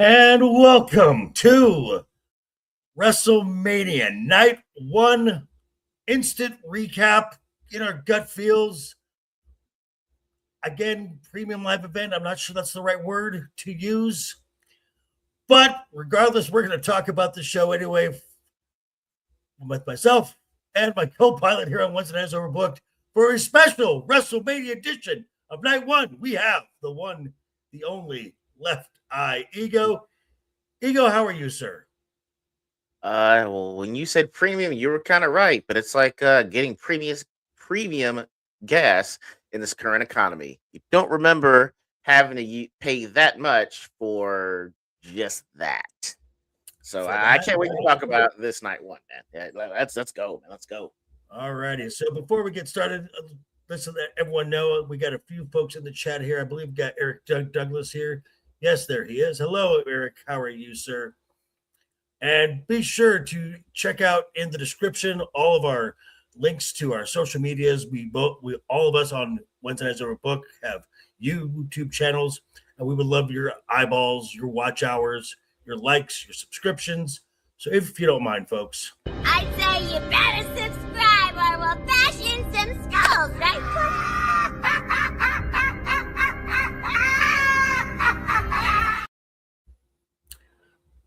And welcome to WrestleMania Night One instant recap in our gut feels. Again, premium live event. I'm not sure that's the right word to use. But regardless, we're going to talk about the show anyway with myself and my co-pilot here on Wednesday Nights Overbooked for a special WrestleMania edition of Night One. We have the one, the only LeftEyeEgo. Ego, how are you, sir? Well, when you said premium, you were kind of right, but it's like getting premium gas in this current economy. You don't remember having to pay that much for just that. So I can't wait to talk about this Night One, man. Yeah, let's go, man. Let's go. All righty. So before we get started, let's let everyone know we got a few folks in the chat here. I believe we got Eric Douglas here. Yes, there he is. Hello, Eric. How are you, sir? And be sure to check out in the description all of our links to our social medias. We all of us on Wednesday Nights Overbooked have YouTube channels, and we would love your eyeballs, your watch hours, your likes, your subscriptions. So if you don't mind, folks, I'd say you better subscribe or we'll bash in some skulls, right?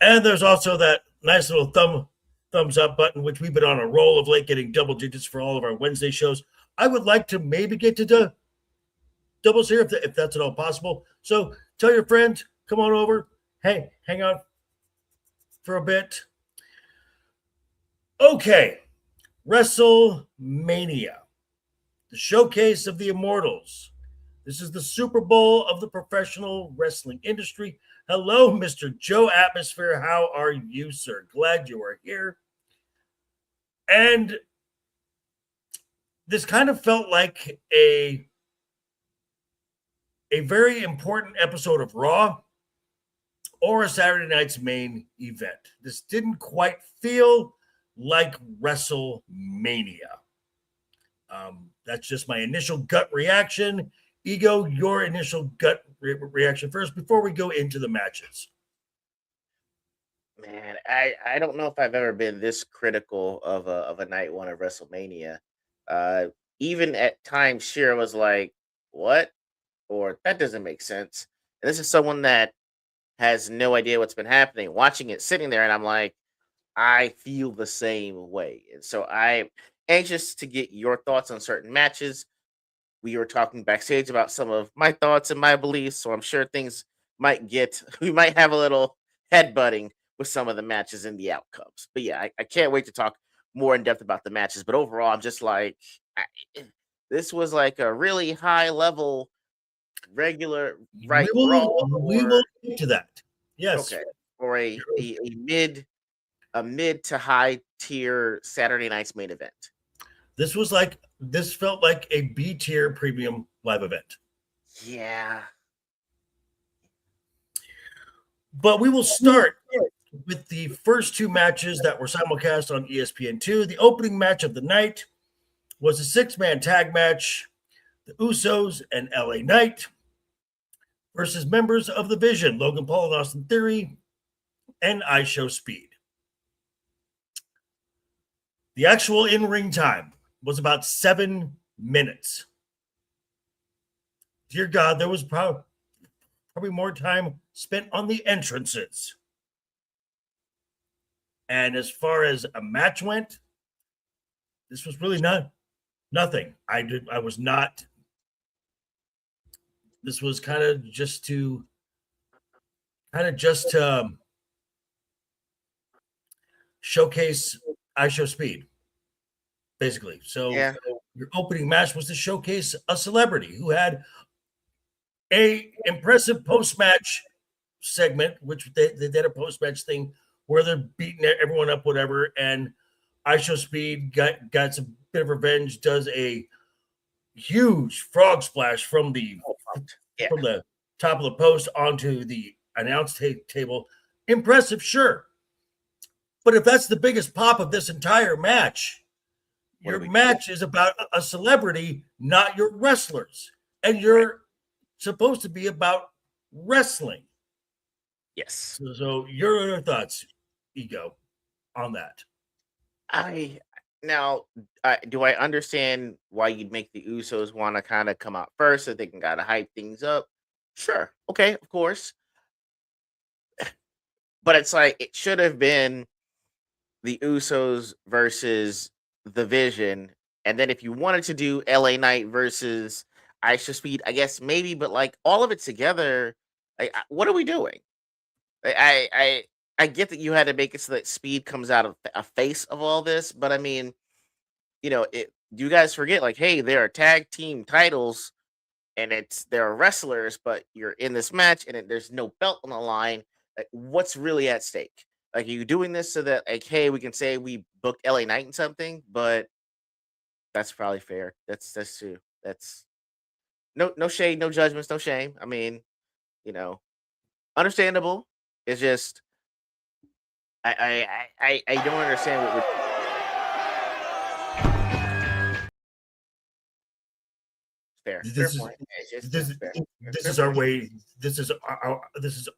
And there's also that nice little thumbs up button, which we've been on a roll of late, getting double digits for all of our Wednesday shows. I would like to maybe get to doubles here if that's at all possible. So tell your friends, come on over. Hey, hang out for a bit. Okay, WrestleMania, the showcase of the immortals. This is the Super Bowl of the professional wrestling industry. Hello, Mr. Joe Atmosphere. How are you, sir? Glad you are here. And this kind of felt like a very important episode of Raw or a Saturday night's main event. This didn't quite feel like WrestleMania. That's just my initial gut reaction. Ego, your initial gut reaction first before we go into the matches. Man, I don't know if I've ever been this critical of a Night One of WrestleMania. Even at times, Shira was like, "What?" or "That doesn't make sense." And this is someone that has no idea what's been happening, watching it, sitting there, and I'm like, I feel the same way. And so I'm anxious to get your thoughts on certain matches. We were talking backstage about some of my thoughts and my beliefs, so I'm sure we might have a little headbutting with some of the matches and the outcomes. But yeah, I can't wait to talk more in depth about the matches. But overall, I'm just like, this was like a really high level, regular, right? We will get to that. Yes. Okay. Or a mid to high tier Saturday night's main event. This felt like a B tier premium live event. Yeah. But we will start with the first two matches that were simulcast on ESPN2. The opening match of the night was a 6-man tag match. The Usos and LA Knight versus members of the Vision, Logan Paul and Austin Theory, and IShowSpeed. The actual in-ring time was about 7 minutes. Dear God, there was probably more time spent on the entrances. And as far as a match went, this was really nothing. This was kind of just to showcase IShowSpeed, basically. So your opening match was to showcase a celebrity who had a impressive post-match segment, which they did a post-match thing where they're beating everyone up, whatever, and IShowSpeed got some bit of revenge, does a huge frog splash from the top of the post onto the announce table. Impressive, sure. But if that's the biggest pop of this entire match, your match is about a celebrity, not your wrestlers. And you're supposed to be about wrestling. Yes. So your other thoughts, Ego, on that? Do I understand why you'd make the Usos want to kind of come out first so they can kind of hype things up? Sure. Okay, of course. But it's like it should have been the Usos versus the Vision, and then if you wanted to do LA Knight versus Aisha Speed, I guess maybe, but like all of it together, what are we doing? I get that you had to make it so that Speed comes out of a face of all this, but I mean, you guys forget like, hey, there are tag team titles and there are wrestlers, but you're in this match and there's no belt on the line. Like, what's really at stake? Like, are you doing this so that like, hey, we can say we booked LA Knight in something? But that's probably fair. That's true. That's no shade, no judgments, no shame. I mean, you know, understandable. It's just I don't understand what we're. Fair point. This is our way. This is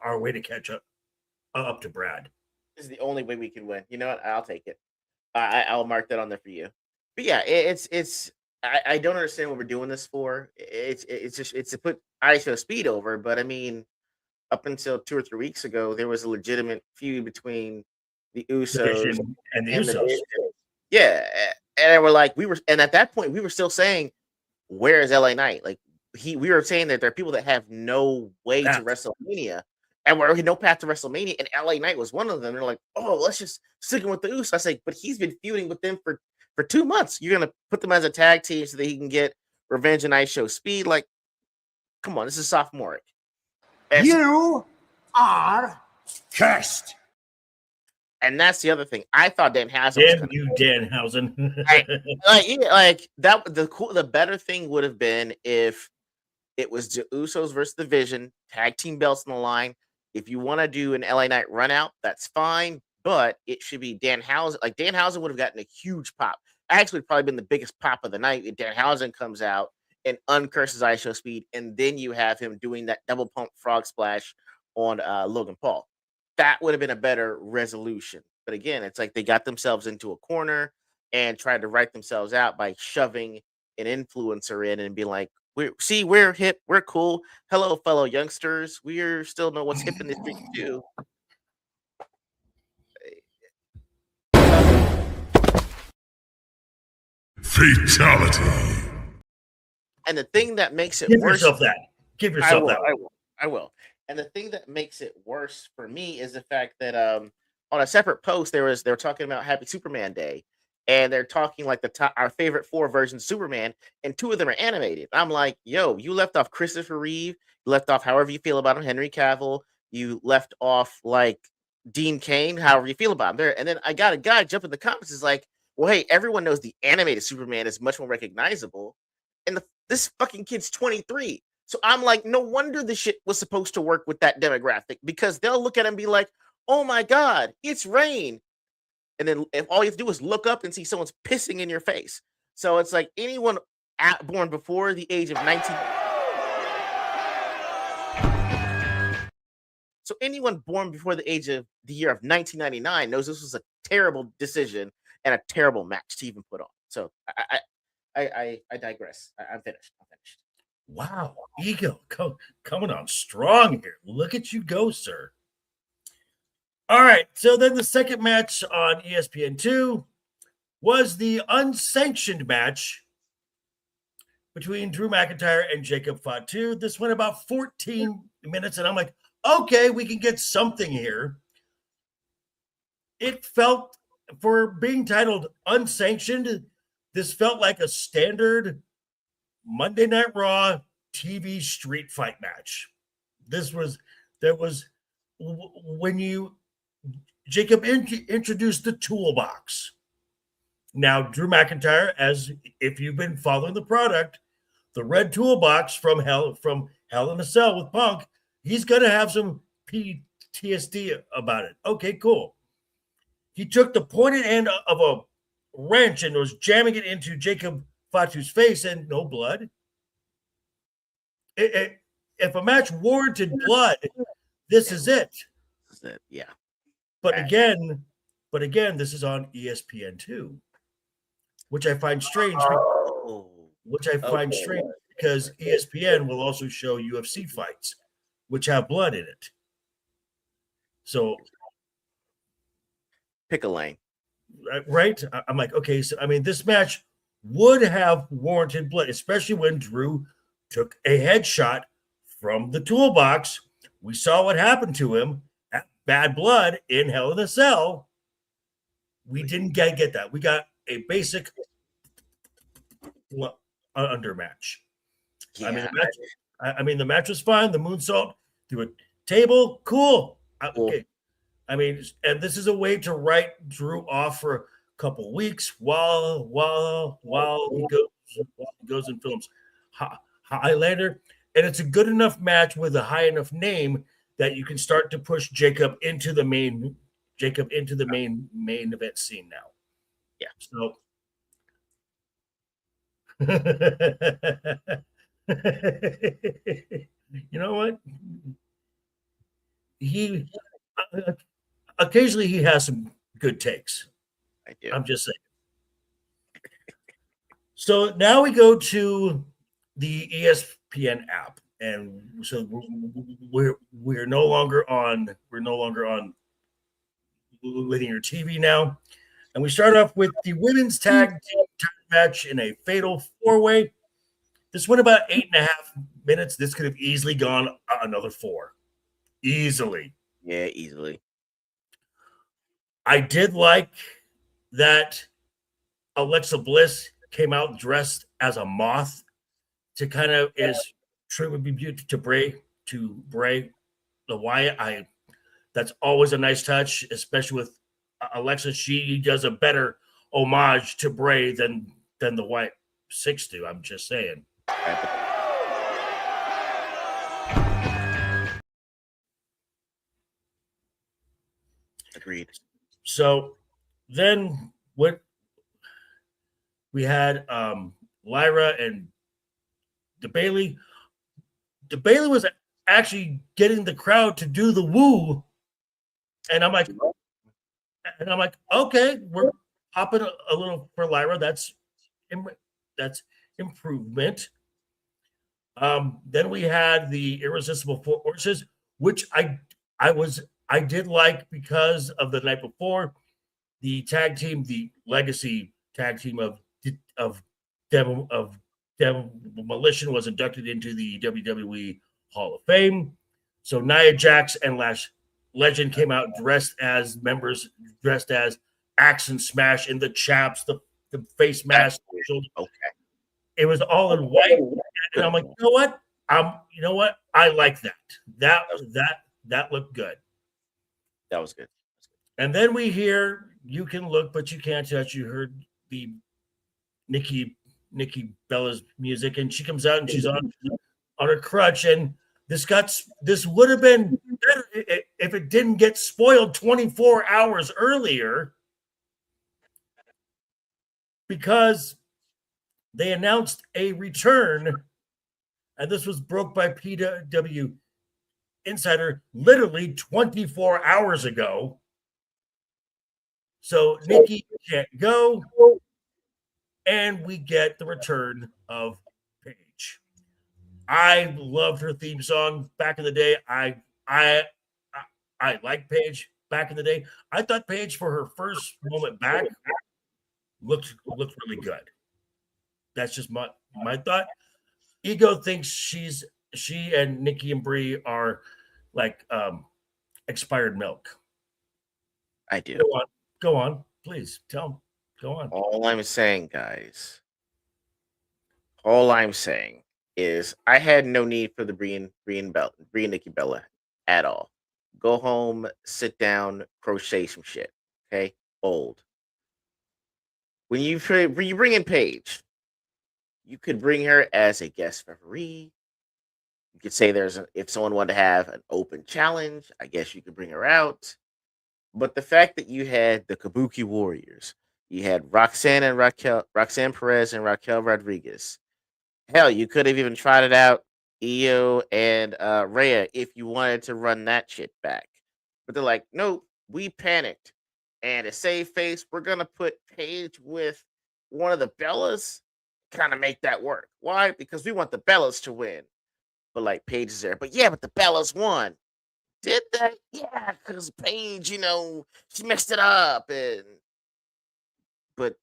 our way to catch up to Brad. This is the only way we can win. You know what? I'll take it. I'll mark that on there for you. But yeah, it's. I don't understand what we're doing this for. It's to put ISO Speed over. But I mean, up until 2 or 3 weeks ago, there was a legitimate feud between the Usos and the Usos. Yeah, and we're like and at that point we were still saying, where is LA Knight? Like we were saying that there are people that have no way to WrestleMania, and we're no path to WrestleMania, and LA Knight was one of them. They're like, oh, let's just stick him with the Usos. I say, but he's been feuding with them for 2 months. You're gonna put them as a tag team so that he can get revenge and ISO Speed? Like, come on, this is sophomoric. You are cursed. And that's the other thing. I thought Danhausen. Damn you, Danhausen. like that. The better thing would have been if it was the Usos versus the Vision, tag team belts on the line. If you want to do an LA Knight run out, that's fine. But it should be Danhausen. Like Danhausen would have gotten a huge pop. Actually, probably been the biggest pop of the night. If Danhausen comes out and uncurses ISO Speed, and then you have him doing that double pump frog splash on Logan Paul. That would have been a better resolution. But again, it's like they got themselves into a corner and tried to write themselves out by shoving an influencer in and being like, we're hip, we're cool. Hello, fellow youngsters. We still know what's hip in the street too. Fatality. And the thing that makes it Give worse. Give yourself that. I will. And the thing that makes it worse for me is the fact that on a separate post they were talking about Happy Superman Day, and they're talking like our favorite 4 versions of Superman, and 2 of them are animated. I'm like, yo, you left off Christopher Reeve, you left off however you feel about him, Henry Cavill, you left off like Dean Cain, however you feel about him there. And then I got a guy jump in the comments is like, well, hey, everyone knows the animated Superman is much more recognizable, and this fucking kid's 23. So I'm like, no wonder the shit was supposed to work with that demographic, because they'll look at him and be like, oh my God, it's rain. And then if all you have to do is look up and see someone's pissing in your face. So it's like anyone born before the age of 19. So anyone born before the age of the year of 1999 knows this was a terrible decision and a terrible match to even put on. So I digress. I'm finished. Wow, Ego coming on strong here. Look at you go, sir. All right, so then the second match on ESPN2 was the unsanctioned match between Drew McIntyre and Jacob Fatu. This went about 14 minutes, and I'm like, okay, we can get something here. It felt, for being titled unsanctioned, this felt like a standard Monday Night Raw TV street fight match. When Jacob introduced the toolbox. Now, Drew McIntyre, as if you've been following the product, the red toolbox from Hell in a Cell with Punk, he's going to have some PTSD about it. Okay, cool. He took the pointed end of a wrench and was jamming it into Jacob Fatu's face, and no blood. If a match warranted blood, this is it. that. Yeah. But again, this is on ESPN2, which I find strange. Because ESPN will also show UFC fights, which have blood in it. So pick a lane, right? I'm like, okay, so I mean, this match would have warranted blood, especially when Drew took a headshot from the toolbox. We saw what happened to him at Bad Blood in Hell in a Cell. We didn't get that. We got a basic under match. Yeah. I mean, the match was fine. The moonsault through a table, cool. Okay. I mean, and this is a way to write Drew off for a couple weeks while he goes and films Highlander, and it's a good enough match with a high enough name that you can start to push Jacob into the main event scene now. Yeah. So. You know what? He occasionally he has some good takes. I do. I'm just saying. So now we go to the ESPN app, and so we're no longer on linear TV now, and we start off with the women's tag team match in a fatal 4-way. This went about 8.5 minutes. This could have easily gone another 4. Easily. Yeah, easily. I did like that Alexa Bliss came out dressed as a moth to kind of is tribute to Bray the Wyatt. That's always a nice touch, especially with Alexa. She does a better homage to Bray than the Wyatt 6 do. I'm just saying. Agreed. So then what we had Lyra and the Bailey. The Bailey was actually getting the crowd to do the woo, and I'm like, okay, we're popping a little for Lyra. That's improvement. Then we had the Irresistible Forces, which I did like because of the night before. The tag team, the legacy tag team of Demolition was inducted into the WWE Hall of Fame. So Nia Jax and Lash Legend came out dressed as Axe and Smash in the chaps, the face mask. Okay. It was all in white, and I'm like, you know what? I like that. That looked good. That was good. And then we hear "You Can Look, But You Can't Touch." You heard the Nikki Bella's music, and she comes out and she's on her crutch. And this would have been better if it didn't get spoiled 24 hours earlier, because they announced a return, and this was broke by PW Insider literally 24 hours ago. So Nikki can't go, and we get the return of Paige. I loved her theme song back in the day. I liked Paige back in the day. I thought Paige, for her first moment back, looked really good. That's just my thought. Ego thinks she and Nikki and Brie are like expired milk. I do. Go on, please tell them. Go on. All I'm saying, guys. All I'm saying is I had no need for the Brie and Nikki Bella at all. Go home, sit down, crochet some shit. Okay, old. When you bring in Paige, you could bring her as a guest referee. You could say if someone wanted to have an open challenge, I guess you could bring her out. But the fact that you had the Kabuki Warriors, you had Roxanne Perez and Raquel Rodriguez. Hell, you could have even tried it out, Io and Rhea, if you wanted to run that shit back. But they're like, nope, we panicked. And to save face, we're going to put Paige with one of the Bellas, kind of make that work. Why? Because we want the Bellas to win. But like Paige is there. But yeah, but the Bellas won. Did they? Yeah, because Paige, she mixed it up. But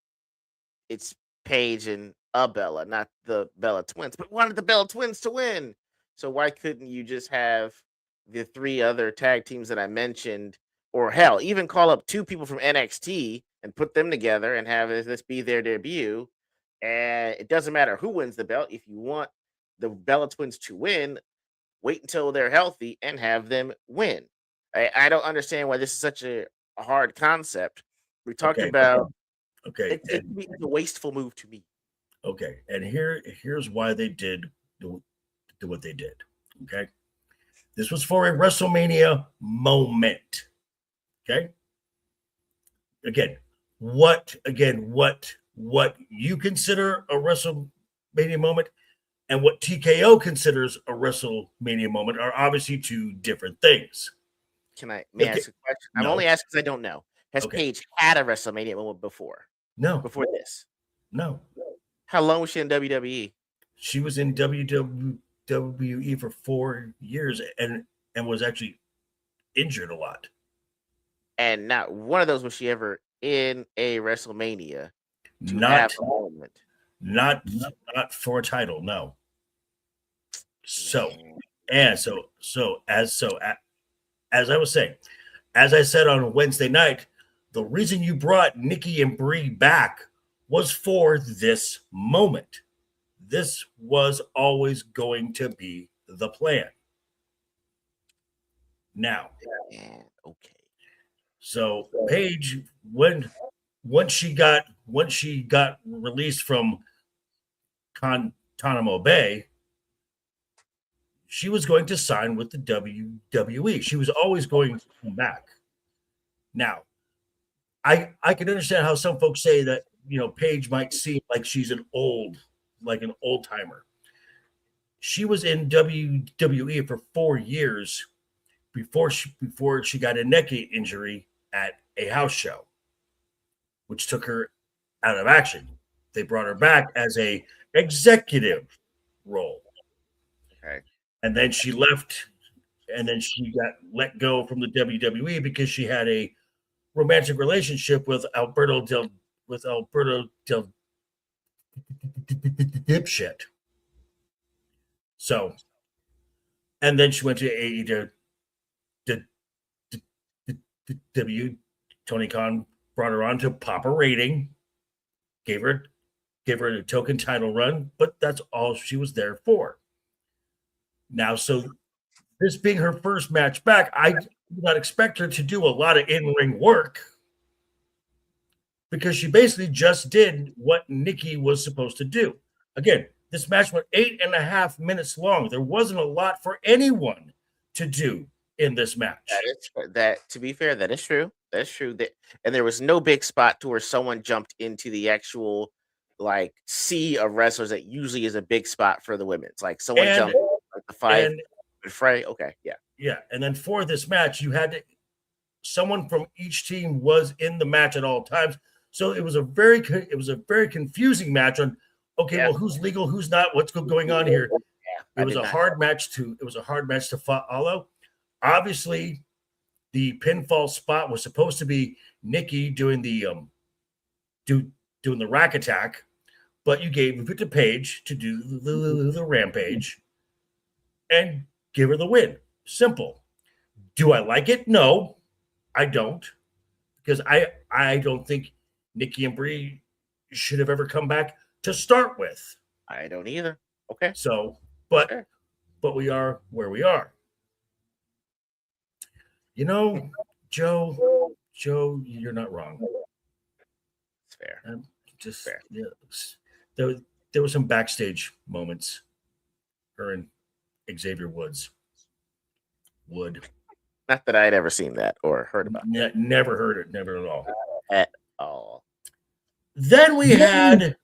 it's Paige and a Bella, not the Bella twins. But wanted the Bella twins to win. So why couldn't you just have the 3 other tag teams that I mentioned, or hell, even call up 2 people from NXT and put them together and have this be their debut? And it doesn't matter who wins the belt. If you want the Bella twins to win, wait until they're healthy and have them win. I don't understand why this is such a hard concept. We're talking about. Okay, it's a wasteful move to me. Okay, and here's why they did what they did. Okay, this was for a WrestleMania moment. Okay, what you consider a WrestleMania moment and what TKO considers a WrestleMania moment are obviously 2 different things. May I ask a question? I'm only asking because I don't know. Has Paige had a WrestleMania moment before? No. Before this? No. How long was she in WWE? She was in WWE for 4 years and was actually injured a lot. And not one of those was she ever in a WrestleMania to not have a moment. Not for a title, no. So as I was saying, as I said on Wednesday night, the reason you brought Nikki and Brie back was for this moment. This was always going to be the plan. Now, okay. So Paige, once she got released from Guantanamo Bay, she was going to sign with the WWE. She was always going to come back. Now, I can understand how some folks say that, Paige might seem like she's an old timer. She was in WWE for 4 years before she got a neck injury at a house show, which took her out of action. They brought her back as a executive role. Okay. And then she left, and then she got let go from the WWE because she had a romantic relationship with Alberto Del Dipshit. So, and then she went to AEW. Tony Khan brought her on to pop a rating, gave her a token title run, but that's all she was there for. Now, so this being her first match back, I do not expect her to do a lot of in-ring work because she basically just did what Nikki was supposed to do. Again, this match went 8.5 minutes long. There wasn't a lot for anyone to do in this match. To be fair, that is true. That's true. And there was no big spot to where someone jumped into the actual sea of wrestlers that usually is a big spot for the women. It's like someone jumped the 5 fray. Okay, yeah. Yeah. And then for this match, you had someone from each team was in the match at all times. So it was a very confusing match on well, who's legal, who's not, what's going on here. Yeah, it was a hard match to follow. Obviously, the pinfall spot was supposed to be Nikki doing the doing the rack attack, but you gave it to Paige to do the rampage and give her the win. Simple. Do I like it? No, I don't, because I don't think Nikki and Brie should have ever come back to start with. I don't either. Okay. So, but we are where we are. Joe, you're not wrong. It's fair. Just fair. Yeah, there were some backstage moments. Her and Xavier Woods. Not that I'd ever seen that or heard about. Never heard it. Never at all. At all. Then we had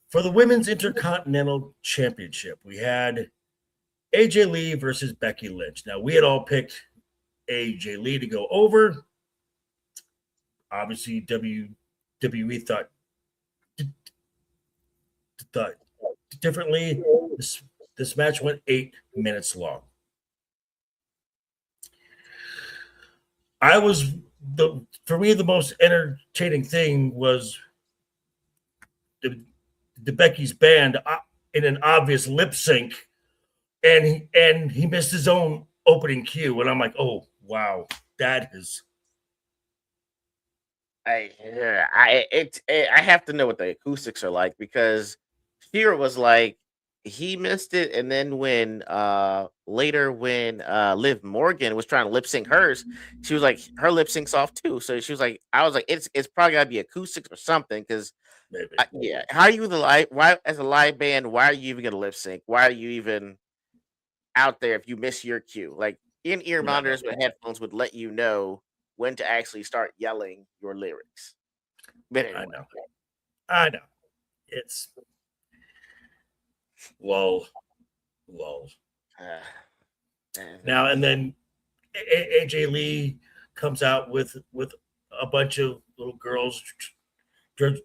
for the Women's Intercontinental Championship, we had AJ Lee versus Becky Lynch. Now, we had all picked AJ Lee to go over. Obviously, WWE thought differently. This match went 8 minutes long. For me, the most entertaining thing was the Becky's band in an obvious lip sync, and he missed his own opening cue, and I'm like, oh wow, that is. I have to know what the acoustics are like, because here was like he missed it, and then when later when Liv Morgan was trying to lip sync hers, she was like her lip sync's off too. So she was like, I was like, it's probably gotta be acoustics or something, because yeah, how are you why as a live band, why are you even gonna lip sync? Why are you even out there if you miss your cue? Like in-ear monitors with headphones would let you know when to actually start yelling your lyrics. But anyway. I know. It's lol. Now and then AJ Lee comes out with a bunch of little girls dressed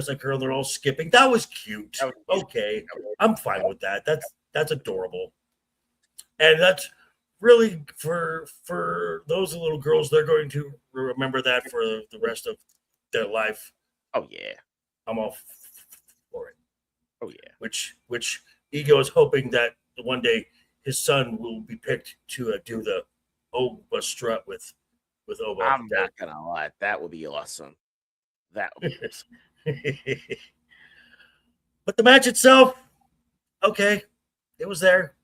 like her, and they're all skipping. That was cute. Okay, I'm fine with that. That's adorable. And that's really for those little girls, they're going to remember that for the rest of their life. Oh yeah, I'm all for it. Oh yeah. Which Ego is hoping that one day his son will be picked to do the Oba strut with Oba. I'm not gonna lie, that would be awesome. That would be awesome. But the match itself, okay, it was there.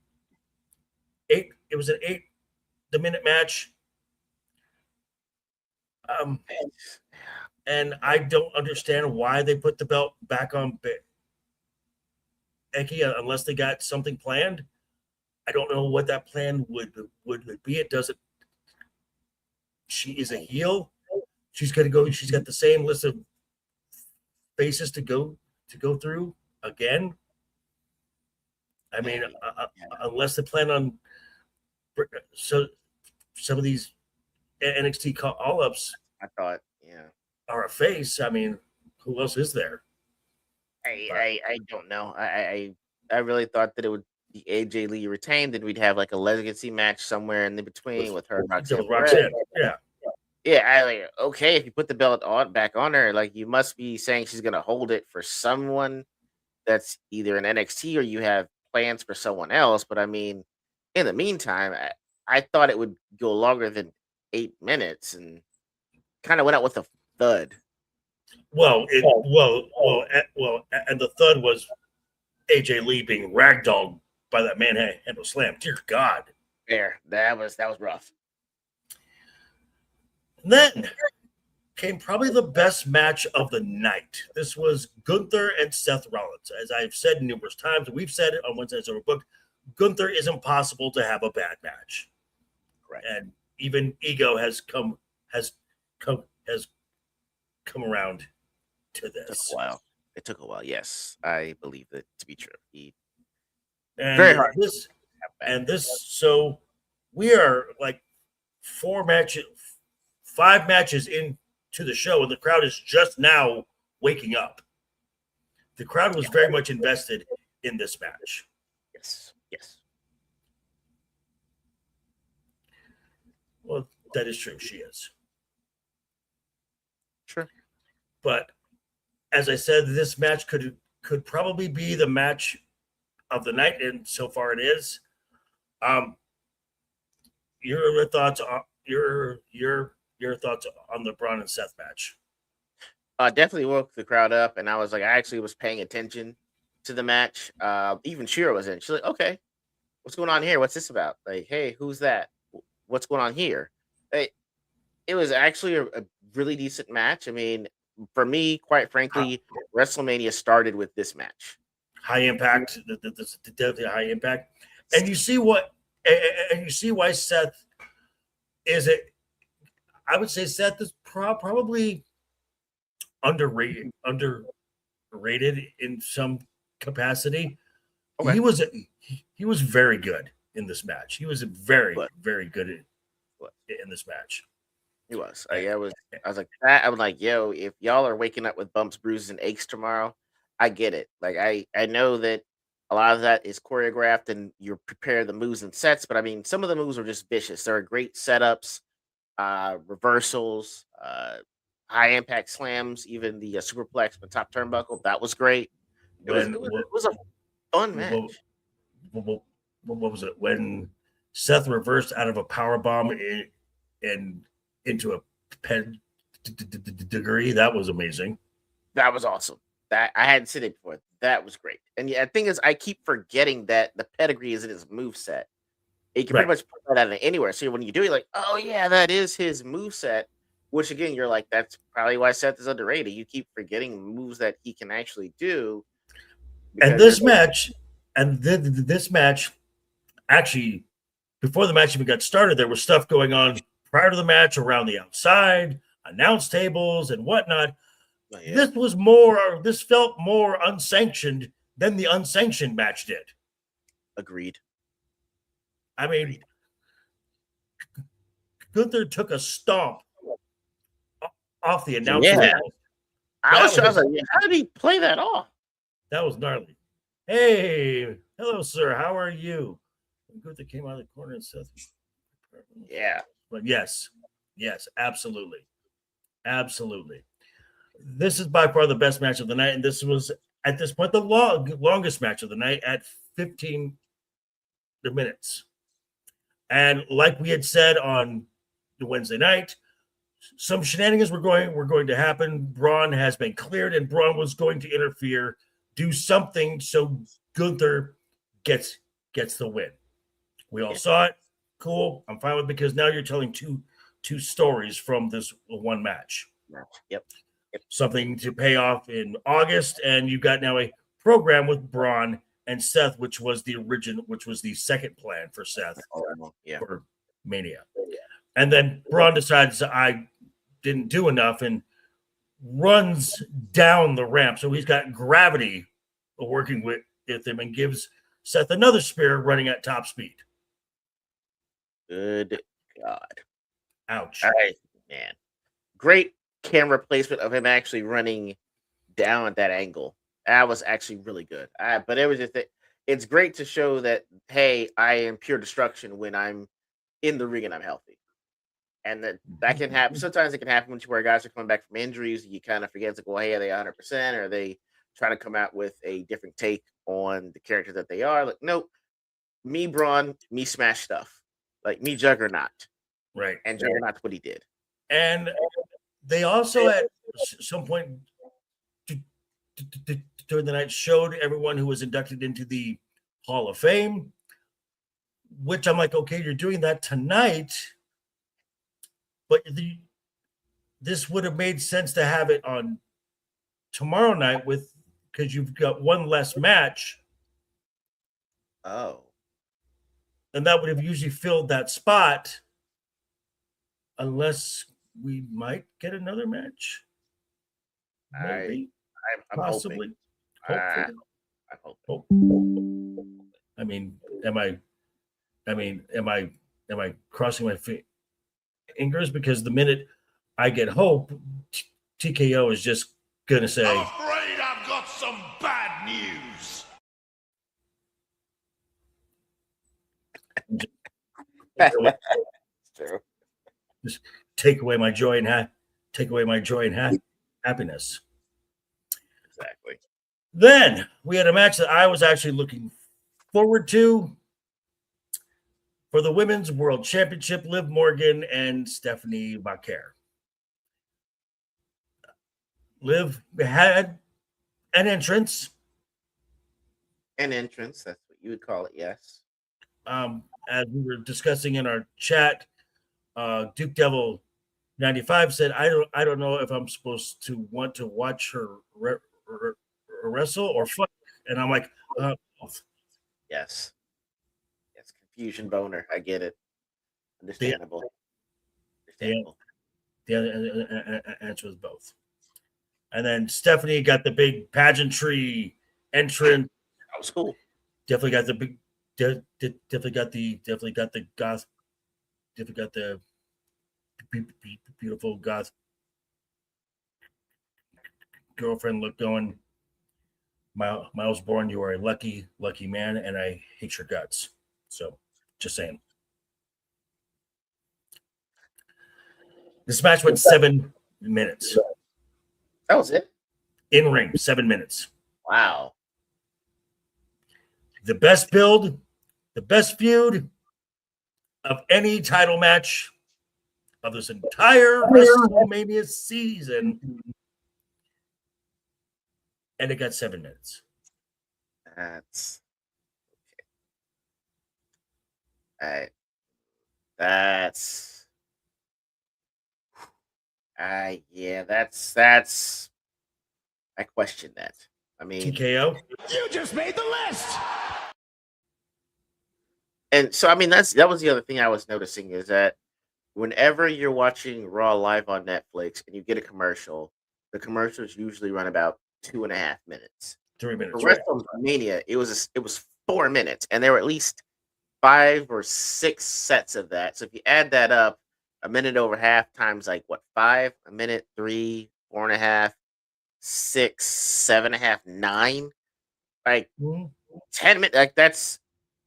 It was an 8-minute match. And I don't understand why they put the belt back on Becky unless they got something planned. I don't know what that plan would be. It doesn't. She is a heel. She's gonna go. She's got the same list of faces to go through again. I mean, unless they plan on some of these NXT call-ups. I thought, yeah, are a face. I mean, who else is there? I don't know. I really thought that it would be AJ Lee retained, and we'd have like a legacy match somewhere in the between with her and Roxanne. Yeah. I like, okay, if you put the belt back on her, like you must be saying she's gonna hold it for someone that's either in NXT or you have plans for someone else. But I mean, in the meantime, I thought it would go longer than 8 minutes, and kind of went out with a thud. Well, and the thud was AJ Lee being ragdolled by that manhandle slam. Dear God, that was rough. And then came probably the best match of the night. This was Gunther and Seth Rollins. As I've said numerous times, we've said it on Wednesday's Overbooked, Gunther is impossible to have a bad match. Right. And even Ego has come around to this. It took a while. Yes, I believe that to be true. Very hard. So we are like 5 matches into the show, and the crowd is just now waking up. The crowd was very much invested in this match. Yes. Well, that is true. She is. Sure. But as I said, this match could probably be the match of the night, and so far it is. Your thoughts on your thoughts on the Braun and Seth match? Definitely woke the crowd up, and I was like, I actually was paying attention to the match. Even Shira was in. She's like, okay, what's going on here? What's this about? Like, hey, who's that? What's going on here? It was actually a really decent match. I mean, for me, quite frankly, WrestleMania started with this match. High impact, the high impact, and you see why Seth is it. I would say Seth is probably underrated in some capacity. Okay. He was very good in this match. He was very good in this match. He was. I was like that. I was like, yo, if y'all are waking up with bumps, bruises, and aches tomorrow, I get it. Like I know that a lot of that is choreographed and you prepare the moves and sets, but I mean, some of the moves are just vicious. There are great setups, reversals, high impact slams, even the superplex from the top turnbuckle. That was great. It was a fun match. What was it when Seth reversed out of a power bomb and into a pedigree? That was amazing. That was awesome. That I hadn't seen it before. That was great. And yeah, the thing is, I keep forgetting that the pedigree is in his moveset. You can pretty much put that out anywhere. So when you do it, you're like, oh yeah, that is his moveset. Which again, you're like, that's probably why Seth is underrated. You keep forgetting moves that he can actually do. And this match, actually, before the match even got started, there was stuff going on prior to the match around the outside, announce tables and whatnot. Oh, yeah. This felt more unsanctioned than the unsanctioned match did. Agreed. I mean, Gunther took a stomp off the announcer. Yeah. I was like, how did he play that off? That was gnarly. Hey, hello, sir. How are you? Gunther came out of the corner and said, yeah. But yes, absolutely. This is by far the best match of the night, and this was at this point the longest match of the night at 15 minutes. And like we had said on the Wednesday night, some shenanigans were going to happen. Braun has been cleared, and Braun was going to interfere, do something so Gunther gets the win. We all saw it. Cool. I'm fine with it because now you're telling two stories from this one match. Yep. Something to pay off in August, and you've got now a program with Braun and Seth, which was the second plan for Seth for Mania. And then Braun decides I didn't do enough and runs down the ramp. So he's got gravity working with him and gives Seth another spear running at top speed. Good God. Ouch. Man. Great camera placement of him actually running down at that angle. That was actually really good. But it was just it's great to show that, hey, I am pure destruction when I'm in the ring and I'm healthy. And that can happen. Sometimes it can happen where guys are coming back from injuries. You kind of forget, it's like, well, hey, are they 100%? Or are they trying to come out with a different take on the character that they are? Like, nope. Me, Braun, me smash stuff. Like, me, Juggernaut. Right. And Juggernaut's what he did. And they also at some point during the night showed everyone who was inducted into the Hall of Fame, which I'm like, okay, you're doing that tonight, but this would have made sense to have it on tomorrow night because you've got one less match. Oh. And that would have usually filled that spot unless we might get another match. Maybe. I'm possibly. Hoping. I hope. I mean, am I crossing my fingers? Because the minute I get hope, TKO is just gonna say, I'm afraid I've got some bad news. Just take away my joy and happiness. Exactly. Then we had a match that I was actually looking forward to for the Women's World Championship. Liv Morgan and Stephanie Baker. Liv had an entrance. That's what you would call it, yes. As we were discussing in our chat, Duke Devil 95 said, I don't know if I'm supposed to want to watch her wrestle or fight. And I'm like, yes, confusion boner. I get it. Understandable. The answer was both. And then Stephanie got the big pageantry entrance. That was cool. Definitely got the big. Definitely got the goth. Definitely got the beautiful goth girlfriend look going. Miles Bourne, you are a lucky man, and I hate your guts. So, just saying. This match went 7 minutes. That was it? In ring, 7 minutes. Wow. The best build, the best feud of any title match of this entire WrestleMania season. And it got 7 minutes. That's okay. All right. That's yeah, that's I question that. I mean, TKO. You just made the list. and so I mean that was the other thing I was noticing is that whenever you're watching Raw live on Netflix and you get a commercial, the commercials usually run about 2.5 minutes. 3 minutes. For WrestleMania, it was 4 minutes, and there were at least 5 or 6 sets of that. So if you add that up, a minute over half times like what 5? A minute, 3, 4.5, 6, 7.5, 9. Like 10 minutes. Like that's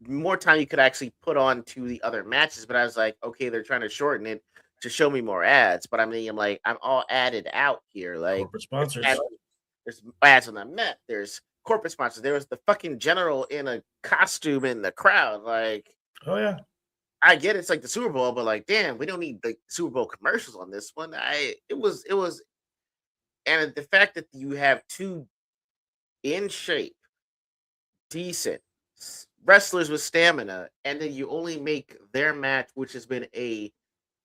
more time you could actually put on to the other matches. But I was like, okay, they're trying to shorten it to show me more ads. But I mean, I'm all added out here. Like corporate sponsors. There's ads on the Met. There's corporate sponsors. There was the fucking general in a costume in the crowd. Like, oh yeah, I get it's like the Super Bowl, but like, damn, we don't need the Super Bowl commercials on this one. It was, and the fact that you have two in shape, decent wrestlers with stamina, and then you only make their match, which has been a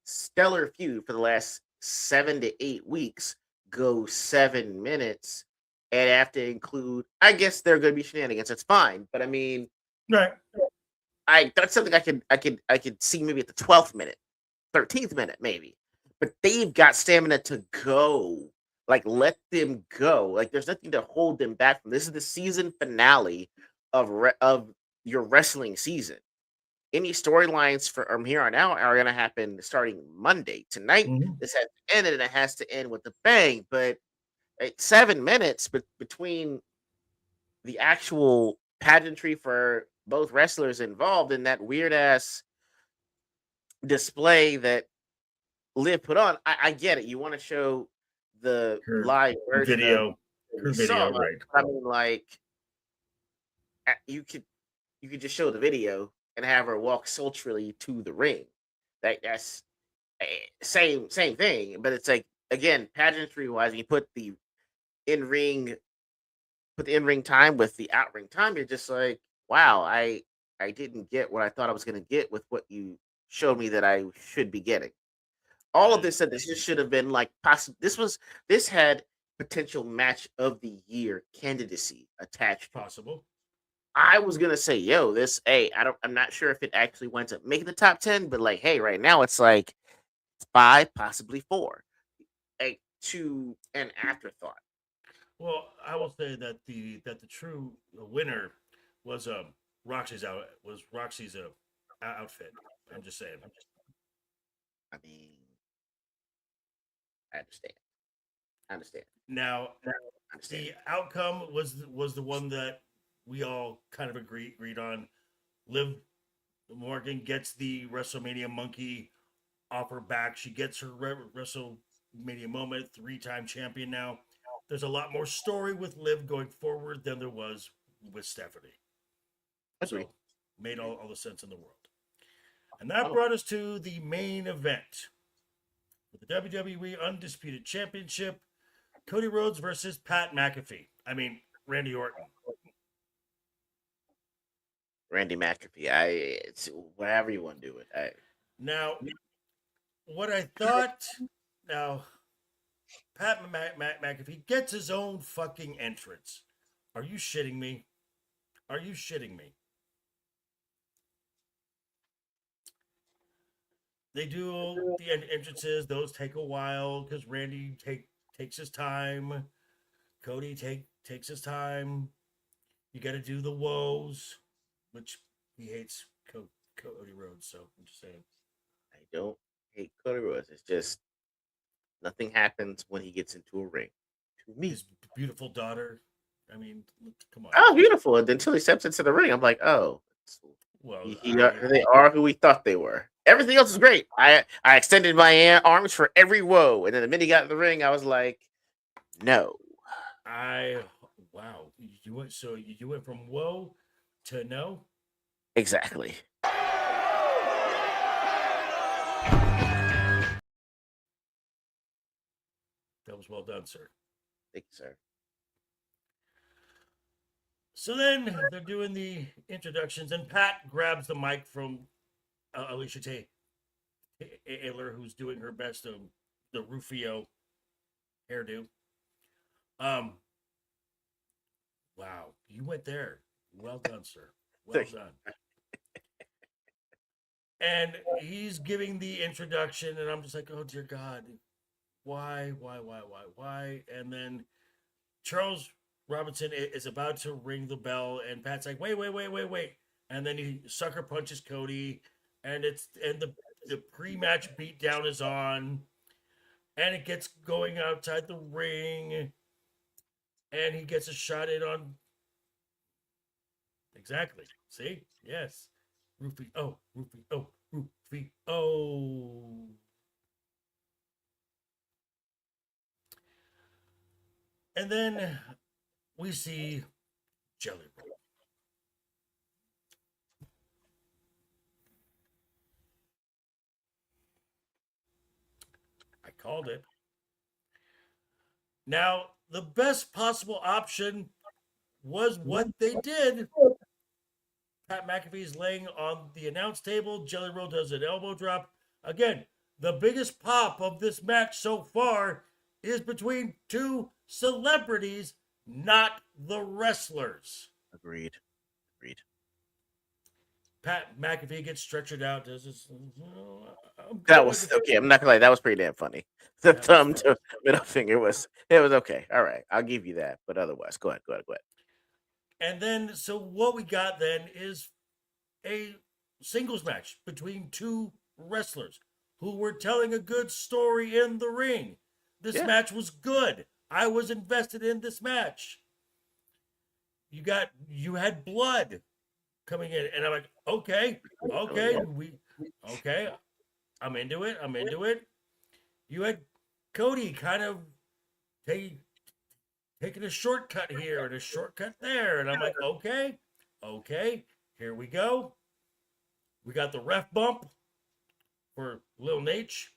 stellar feud for the last 7 to 8 weeks, go 7 minutes, and have to include. I guess there are going to be shenanigans. That's fine, but I mean, right. That's something I could see maybe at the 12th minute, 13th minute, maybe. But they've got stamina to go. Like, let them go. Like, there's nothing to hold them back from. This is the season finale of your wrestling season. Any storylines from here on out are going to happen starting Monday. Tonight, this has to end, and it has to end with a bang. But 7 minutes between the actual pageantry for both wrestlers involved in that weird ass display that Liv put on. I get it. You want to show the live version video, right? I mean, like you could just show the video and have her walk sultrily to the ring. That's same thing, but it's like again pageantry wise. You put the in ring time with the out ring time. You're just like, wow, I didn't get what I thought I was going to get with what you showed me that I should be getting. All of this said, this should have been like possible. This had potential match of the year candidacy attached. Possible. I was gonna say, yo, I'm not sure if it actually went up making the top 10, but like, hey, right now it's like 5, possibly 4, to an afterthought. Well, I will say that the true winner was Roxy's outfit. I'm just saying. I mean, I understand. Now, the outcome was the one that we all kind of agreed on. Liv Morgan gets the WrestleMania monkey offer back. She gets her WrestleMania moment. 3-time champion now. There's a lot more story with Liv going forward than there was with Stephanie. Agree. So, made all the sense in the world. And that brought us to the main event. With the WWE Undisputed Championship, Cody Rhodes versus Pat McAfee. I mean, Randy Orton. Randy McAfee. It's whatever you want to do it. Now, what I thought, Pat McAfee gets his own fucking entrance. Are you shitting me? They do the entrances. Those take a while because Randy takes his time. Cody takes his time. You got to do the woes. which he hates Cody Rhodes. So I'm just saying. I don't hate Cody Rhodes. It's just nothing happens when he gets into a ring. To me, His beautiful daughter. I mean, come on. oh, beautiful. And until he steps into the ring, I'm like, oh, Well, they are who we thought they were. Everything else is great. I extended my arms for every woe, and then the minute he got in the ring, I was like, no. Wow. You went from whoa to no. Exactly. That was well done, sir. Thank you, sir. So then they're doing the introductions, and Pat grabs the mic from Alicia Taylor, who's doing her best of the Rufio hairdo. Wow, you went there. Well done, sir. Well done. And he's giving the introduction, and I'm just like, oh dear God, why? And then Charles Robinson is about to ring the bell, and Pat's like, wait. And then he sucker punches Cody, and the pre-match beatdown is on, and it gets going outside the ring, and he gets a shot in on. Exactly. See? Yes. Rufio. And then we see Jelly Roll. I called it. Now, the best possible option was what they did. Pat McAfee's laying on the announce table. Jelly Roll does an elbow drop. Again, the biggest pop of this match so far is between two celebrities, not the wrestlers. Agreed. Pat McAfee gets stretchered out. Does this? That was okay. I'm not gonna lie. That was pretty damn funny. The thumb to middle finger was okay. All right, I'll give you that. But otherwise, go ahead. And then, so what we got then is a singles match between two wrestlers who were telling a good story in the ring. This match was good. I was invested in this match. You had blood coming in, and I'm like, okay, I'm into it. You had Cody kind of taking a shortcut here and a shortcut there, and I'm like, okay, here we go. We got the ref bump for Lil Nate.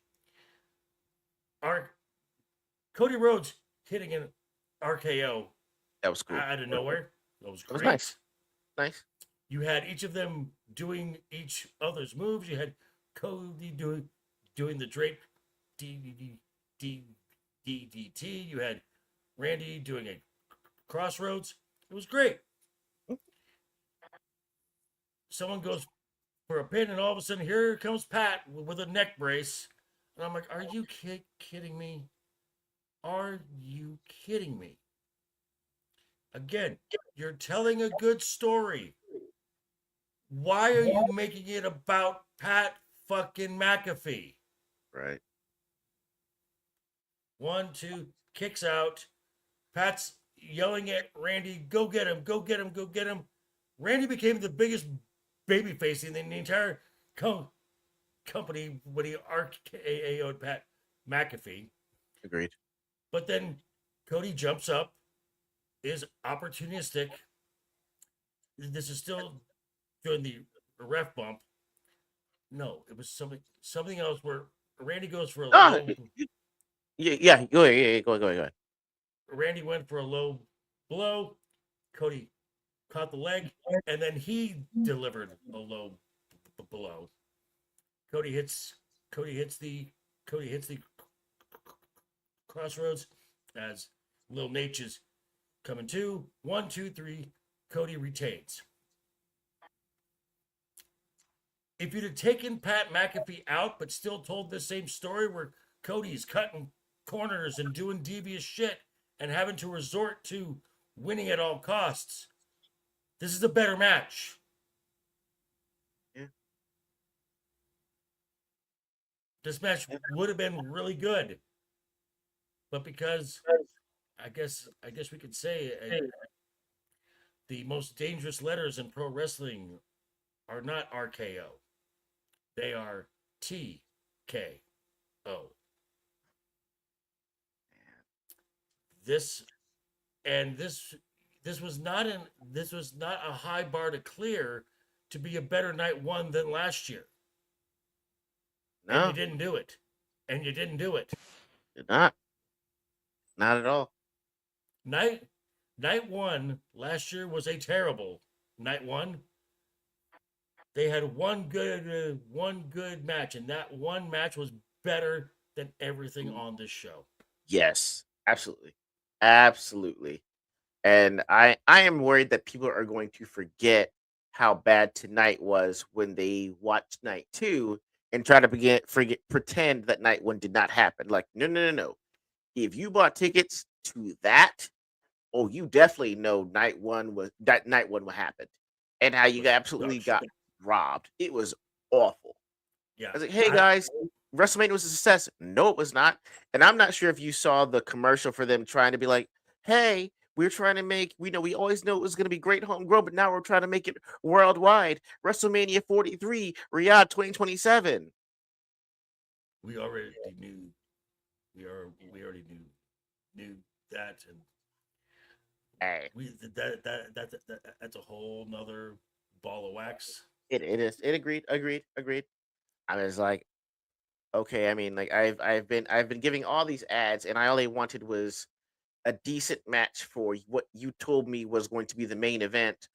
Cody Rhodes hitting an RKO. That was cool. Out of nowhere. That was great. That was nice. You had each of them doing each other's moves. You had Cody doing the drape DDT. You had Randy doing a crossroads. It was great. Someone goes for a pin, and all of a sudden, here comes Pat with a neck brace. And I'm like, are you kidding me? Are you kidding me? Again, you're telling a good story. Why are you making it about Pat fucking McAfee? Right. 1, 2, kicks out. Pat's yelling at Randy, go get him. Randy became the biggest babyface in the entire company when he RKO'd Pat McAfee. Agreed. But then Cody jumps up, is opportunistic. This is still doing the ref bump. No, it was something else where Randy goes for a low. Yeah. Go ahead. Randy went for a low blow. Cody caught the leg, and then he delivered a low blow. Cody hits the crossroads as Lil Nate is coming to. 1, 2, 3. Cody retains. If you'd have taken Pat McAfee out, but still told the same story where Cody's cutting corners and doing devious shit and having to resort to winning at all costs, this is a better match. this match would have been really good, but because I guess we could say the most dangerous letters in pro wrestling are not RKO. They are TKO. This and this was not a high bar to clear to be a better night one than last year. No, And you didn't do it. And you didn't do it. did not. Not at all. Night one last year was a terrible night one. They had one good match, and that one match was better than everything on this show. Yes, absolutely. Absolutely. And I am worried that people are going to forget how bad tonight was when they watch night 2 and try to pretend that night 1 did not happen. Like, no. If you bought tickets to that, oh, you definitely know night 1 what happened and how you absolutely got robbed. It was awful. Yeah. I was like, hey guys, WrestleMania was a success. No, it was not. And I'm not sure if you saw the commercial for them trying to be like, hey, we're trying to make, we always know it was going to be great homegrown, but now we're trying to make it worldwide. WrestleMania 43, Riyadh 2027. We already knew. We already knew that, and Hey, that's a whole nother ball of wax. it is. It agreed. I was like, okay. I mean, like I've been giving all these ads, and all I wanted was a decent match for what you told me was going to be the main event.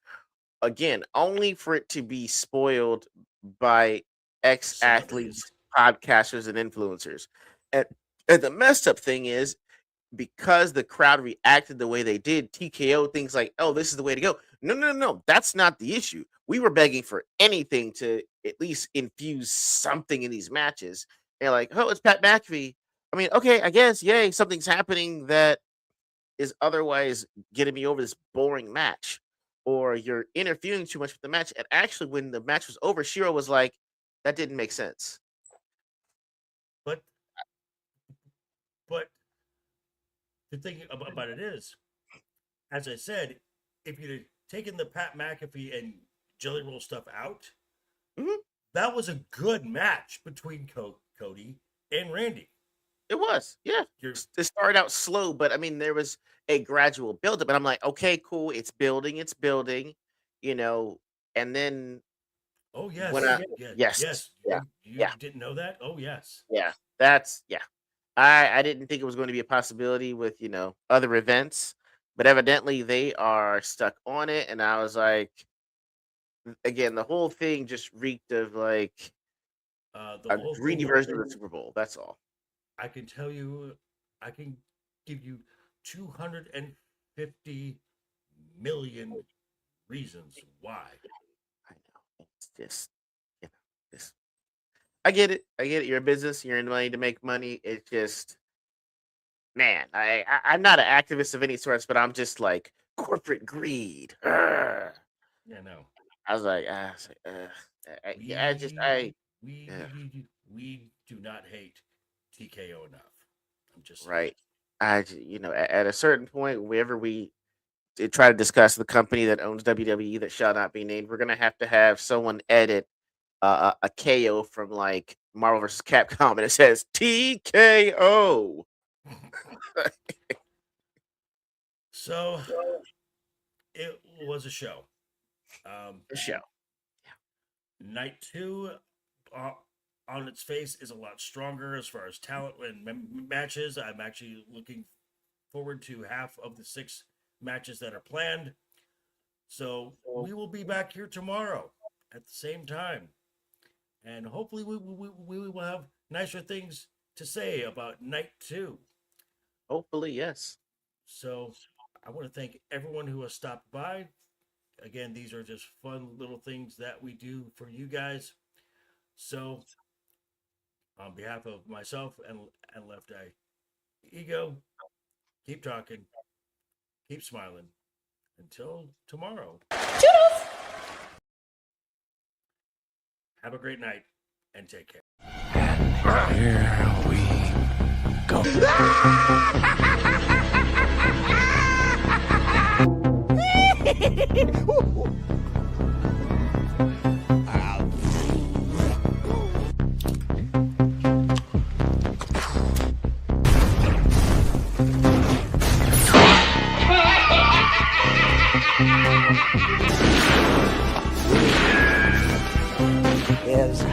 Again, only for it to be spoiled by ex-athletes, podcasters, and influencers. And the messed up thing is, because the crowd reacted the way they did, TKO thinks like, oh, this is the way to go. No. That's not the issue. We were begging for anything to at least infuse something in these matches. And like, oh, it's Pat McAfee. I mean, okay, I guess, yay, something's happening that is otherwise getting me over this boring match. Or you're interfering too much with the match. And actually, when the match was over, Shiro was like, that didn't make sense. But the thing about it is, as I said, if you'd taken the Pat McAfee and Jelly Roll stuff out, that was a good match between Cody and Randy. It was, yeah. It started out slow, but I mean, there was a gradual buildup, and I'm like, okay, cool, it's building, and then. Oh yes, yes, You didn't know that? Oh yes, yeah. That's I didn't think it was going to be a possibility with other events, but evidently they are stuck on it, and I was like, again, the whole thing just reeked of like a greedy version of the Super Bowl. That's all. I can tell you, I can give you 250 million reasons why. I know. It's just, this. I get it. You're a business. You're in money to make money. It's just, man, I'm not an activist of any sorts, but I'm just like corporate greed. Yeah, no. I was like, we do not hate TKO enough. I'm just right. At a certain point, whenever we try to discuss the company that owns WWE that shall not be named, we're gonna have to have someone edit a KO from like Marvel vs. Capcom, and it says TKO. So it was a show. A show. Night 2 on its face is a lot stronger as far as talent and matches. I'm actually looking forward to half of the 6 matches that are planned. So we will be back here tomorrow at the same time. And hopefully we will have nicer things to say about Night 2. Hopefully, yes. So I want to thank everyone who has stopped by. Again, these are just fun little things that we do for you guys. So on behalf of myself and LeftEyeEgo, keep talking, keep smiling. Until tomorrow. Toodles! Have a great night and take care. Here we go. Is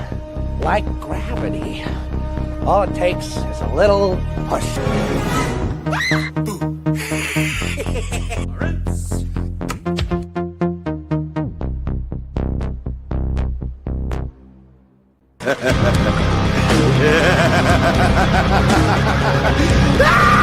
like gravity. All it takes is a little push. Ah!